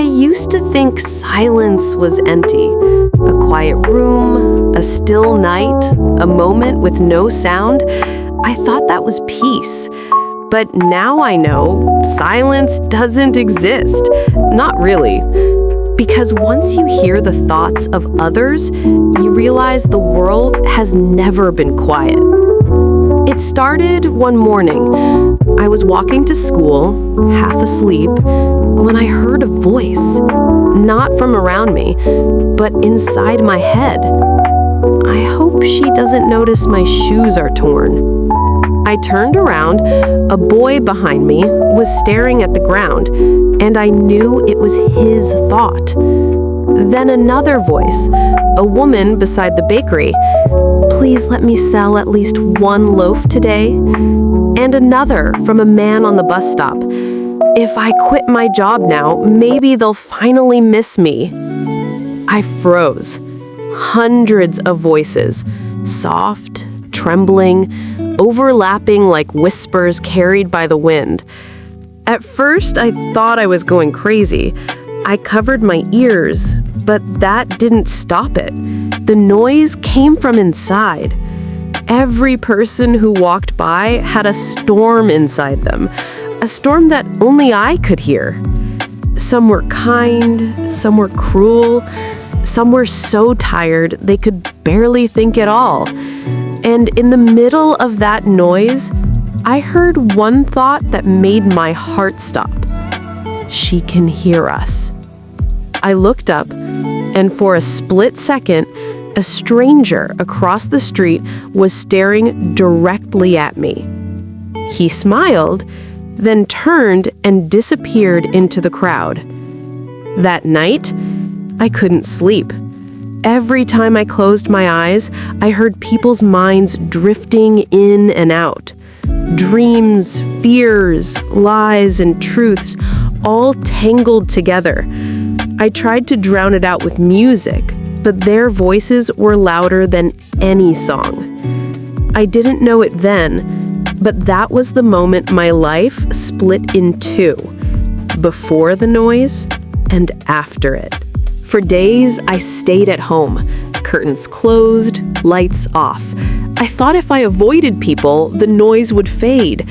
I used to think silence was empty. A quiet room, a still night, a moment with no sound. I thought that was peace. But now I know silence doesn't exist. Not really. Because once you hear the thoughts of others, you realize the world has never been quiet. It started one morning. I was walking to school, half asleep, when I heard a voice, not from around me, but inside my head. I hope she doesn't notice my shoes are torn. I turned around. A boy behind me was staring at the ground, and I knew it was his thought. Then another voice, a woman beside the bakery. Please let me sell at least one loaf today. And another from a man on the bus stop. If I quit my job now, maybe they'll finally miss me. I froze. Hundreds of voices, soft, trembling, overlapping like whispers carried by the wind. At first, I thought I was going crazy. I covered my ears, but that didn't stop it. The noise came from inside. Every person who walked by had a storm inside them, a storm that only I could hear. Some were kind, some were cruel, some were so tired they could barely think at all. And in the middle of that noise, I heard one thought that made my heart stop. She can hear us. I looked up, and for a split second, a stranger across the street was staring directly at me. He smiled, then turned and disappeared into the crowd. That night, I couldn't sleep. Every time I closed my eyes, I heard people's minds drifting in and out. Dreams, fears, lies, and truths, all tangled together. I tried to drown it out with music, but their voices were louder than any song. I didn't know it then, but that was the moment my life split in two, before the noise and after it. For days, I stayed at home, curtains closed, lights off. I thought if I avoided people, the noise would fade.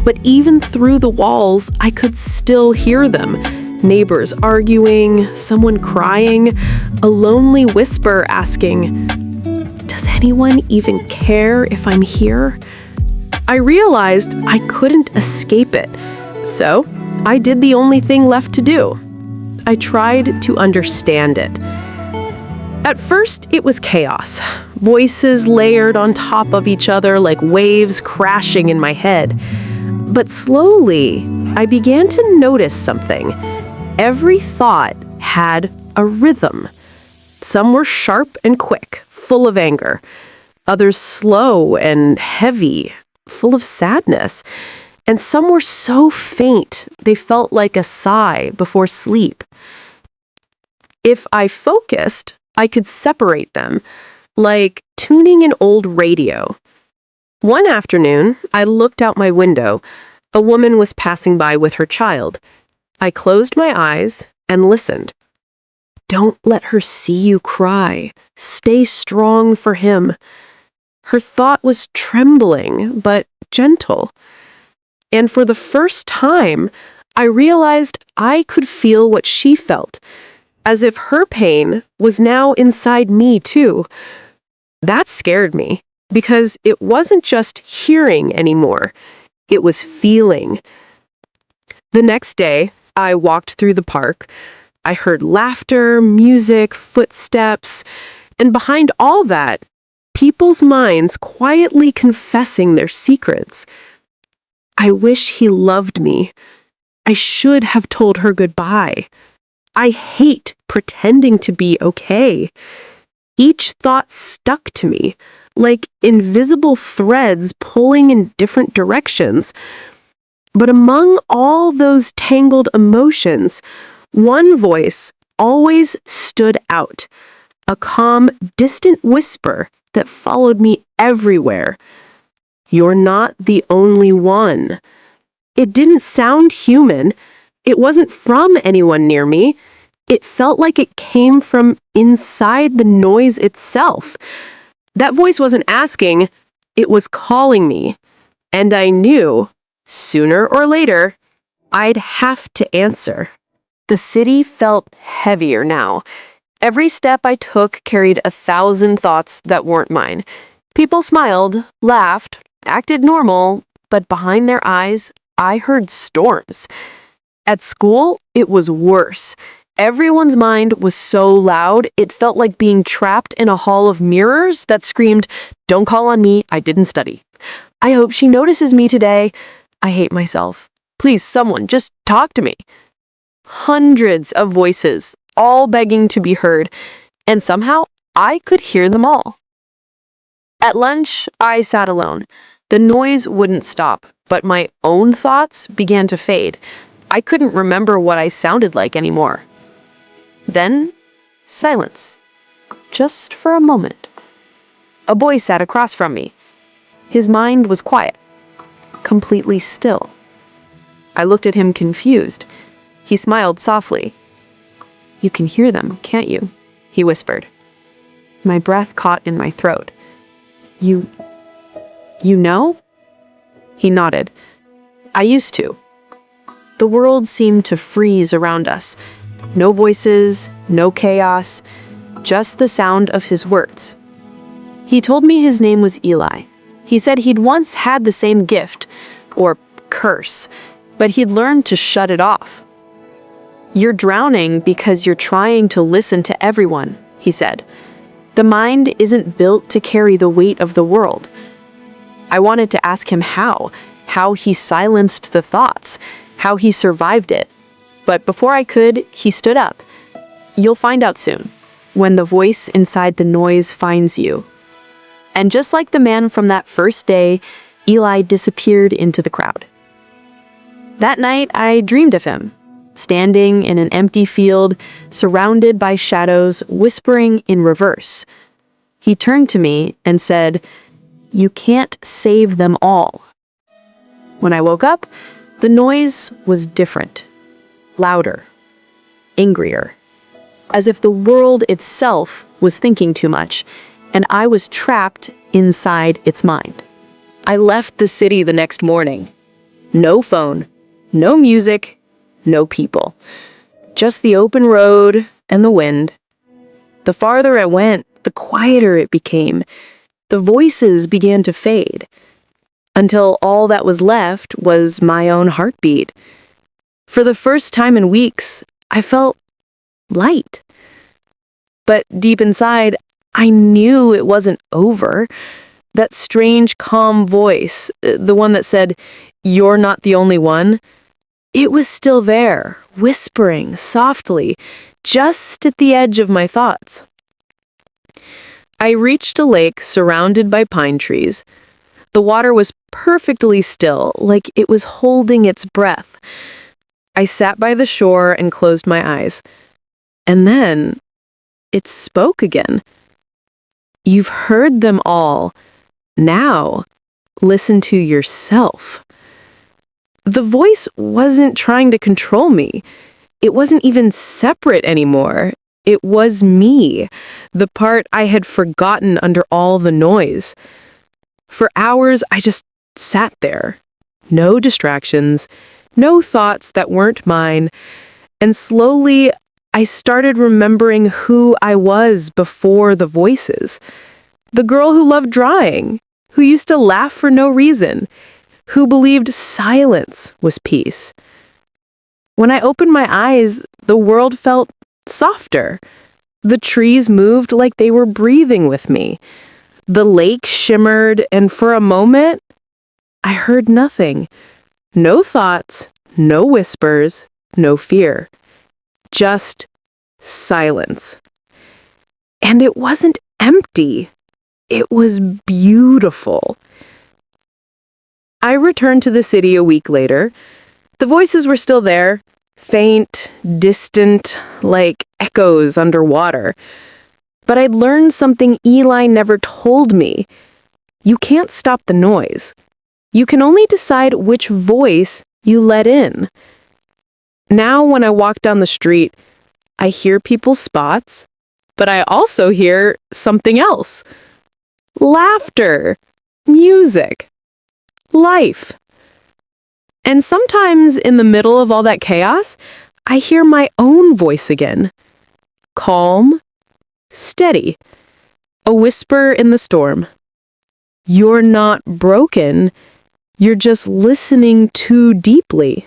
But even through the walls, I could still hear them. Neighbors arguing, someone crying, a lonely whisper asking, "Does anyone even care if I'm here?" I realized I couldn't escape it, so I did the only thing left to do. I tried to understand it. At first, it was chaos. Voices layered on top of each other like waves crashing in my head. But slowly, I began to notice something. Every thought had a rhythm. Some were sharp and quick, full of anger. Others slow and heavy, full of sadness. And some were so faint, they felt like a sigh before sleep. If I focused, I could separate them, like tuning an old radio. One afternoon, I looked out my window. A woman was passing by with her child. I closed my eyes and listened. Don't let her see you cry. Stay strong for him. Her thought was trembling, but gentle. And for the first time, I realized I could feel what she felt, as if her pain was now inside me too. That scared me, because it wasn't just hearing anymore, it was feeling. The next day, I walked through the park. I heard laughter, music, footsteps, and behind all that, people's minds quietly confessing their secrets. I wish he loved me. I should have told her goodbye. I hate pretending to be okay. Each thought stuck to me, like invisible threads pulling in different directions. But among all those tangled emotions, one voice always stood out, a calm, distant whisper that followed me everywhere. You're not the only one. It didn't sound human. It wasn't from anyone near me. It felt like it came from inside the noise itself. That voice wasn't asking, it was calling me. And I knew, sooner or later, I'd have to answer. The city felt heavier now. Every step I took carried 1,000 thoughts that weren't mine. People smiled, laughed, acted normal, but behind their eyes, I heard storms. At school, it was worse. Everyone's mind was so loud, it felt like being trapped in a hall of mirrors that screamed, "Don't call on me, I didn't study. I hope she notices me today. I hate myself. Please, someone, just talk to me." Hundreds of voices, all begging to be heard, and somehow I could hear them all. At lunch, I sat alone. The noise wouldn't stop, but my own thoughts began to fade. I couldn't remember what I sounded like anymore. Then, silence. Just for a moment. A boy sat across from me. His mind was quiet, completely still. I looked at him confused. He smiled softly. "You can hear them, can't you?" he whispered. My breath caught in my throat. You know?" He nodded. "I used to." The world seemed to freeze around us. No voices, no chaos, just the sound of his words. He told me his name was Eli. He said he'd once had the same gift, or curse, but he'd learned to shut it off. "You're drowning because you're trying to listen to everyone," he said. "The mind isn't built to carry the weight of the world." I wanted to ask him how he silenced the thoughts, how he survived it. But before I could, he stood up. "You'll find out soon, when the voice inside the noise finds you." And just like the man from that first day, Eli disappeared into the crowd. That night, I dreamed of him, standing in an empty field, surrounded by shadows, whispering in reverse. He turned to me and said, "You can't save them all." When I woke up, the noise was different, louder, angrier, as if the world itself was thinking too much, and I was trapped inside its mind. I left the city the next morning. No phone, no music, no people. Just the open road and the wind. The farther I went, the quieter it became. The voices began to fade, until all that was left was my own heartbeat. For the first time in weeks, I felt light. But deep inside, I knew it wasn't over. That strange, calm voice, the one that said, "You're not the only one," it was still there, whispering softly, just at the edge of my thoughts. I reached a lake surrounded by pine trees. The water was perfectly still, like it was holding its breath. I sat by the shore and closed my eyes. And then, it spoke again. "You've heard them all. Now, listen to yourself." The voice wasn't trying to control me. It wasn't even separate anymore. It was me, the part I had forgotten under all the noise. For hours, I just sat there. No distractions, no thoughts that weren't mine, and slowly, I started remembering who I was before the voices. The girl who loved drawing, who used to laugh for no reason, who believed silence was peace. When I opened my eyes, the world felt softer. The trees moved like they were breathing with me. The lake shimmered, and for a moment, I heard nothing. No thoughts, no whispers, no fear. Just silence. And it wasn't empty. It was beautiful. I returned to the city a week later. The voices were still there, faint, distant, like echoes underwater. But I'd learned something Eli never told me. You can't stop the noise. You can only decide which voice you let in. Now, when I walk down the street, I hear people's spots, but I also hear something else. Laughter, music, life. And sometimes in the middle of all that chaos, I hear my own voice again. Calm, steady, a whisper in the storm. You're not broken, you're just listening too deeply.